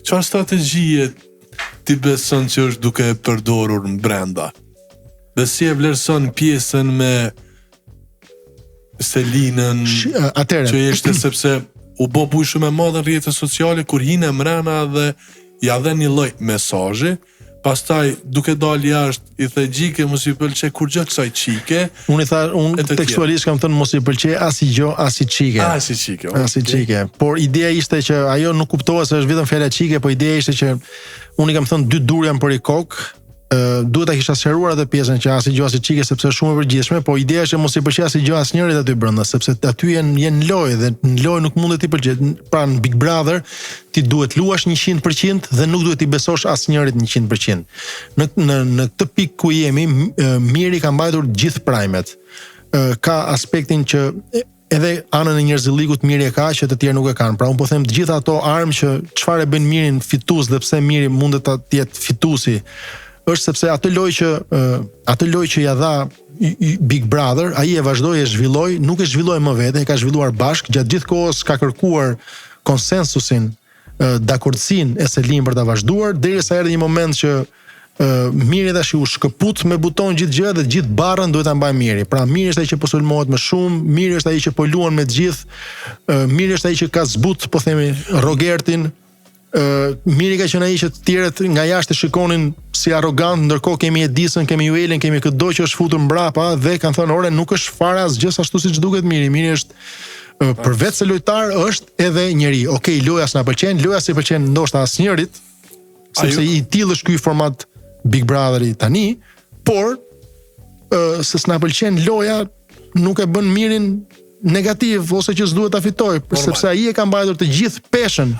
Çfarë strategjie ti beson që është duke e përdorur në brenda? Dhe si e vlerëson pjesën me Selinën që ishte sepse u bë buj shumë e madhe në rrjetet sociale kur hine mrena dhe ja dhe një lloj mesazhi. Pastaj duke dalë jashtë i the Gjike mos i pëlqej kur gjë kësaj çike. Unë tekstualisht kam thënë mos i pëlqej as i gjë as i çike. As i çike. As i çike. Por ideja ishte që ajo nuk kuptohet se është vetëm fjala çike, po ideja ishte që unë i kam thënë dy dur janë për i kokë. Duhet ta kisha sqaruar atë pjesën që as i gjë as i çike sepse është shumë e përgjithshme, po ideja është që mos i pëlqej as i gjë asnjërit aty brenda, sepse aty janë lojë dhe në lojë nuk mundet ti pëlqej. Pra në Big Brother ti duhet luash 100% dhe nuk duhet i besosh asnjërit 100%. Në këtë pikë ku jemi, Miri ka mbajtur gjithë primet. Ka aspektin që edhe anën e njerëzillikut Miri e ka që të tjerë nuk e kanë. Pra unë po them të gjitha ato armë që çfarë e bën Mirin fitues dhe pse Miri mundet ta jetë fituesi është sepse atë lojë që ja dha Big Brother, ai e vazhdoi e zhvilloi, nuk e zhvilloi më vete, e ka zhvilluar bashkë gjatë gjithë kohës, ka kërkuar konsensusin, dakordsinë e Selin për ta vazhduar, derisa erdhi një moment që Miri tash u shkëput me buton gjithë gjë dhe gjithë barrën duhet ta mbajë Miri. Pra Miri është ai që po sulmohet më shumë, Miri është ai që po luan me të gjithë, Miri është ai që ka zbut, po themi, Rogertin. Miri ka qenë ai që të tjerët nga jashtë shikonin si arrogant, ndërkohë kemi Edisën, kemi Juelin, kemi çdo që është futur mbrapa dhe kanë thënë ore nuk është fare asgjë ashtu siç duket Miri. Miri është përveç se lojtar është edhe njeri. Okej, loja s'na pëlqen, loja s'i pëlqen ndoshta asnjërit, sepse i tillë është ky format Big Brotheri tani, por se s'na pëlqen loja nuk e bën Mirin negativ ose që s'duhet ta fitoj, sepse ai e ka mbajtur të gjithë peshën.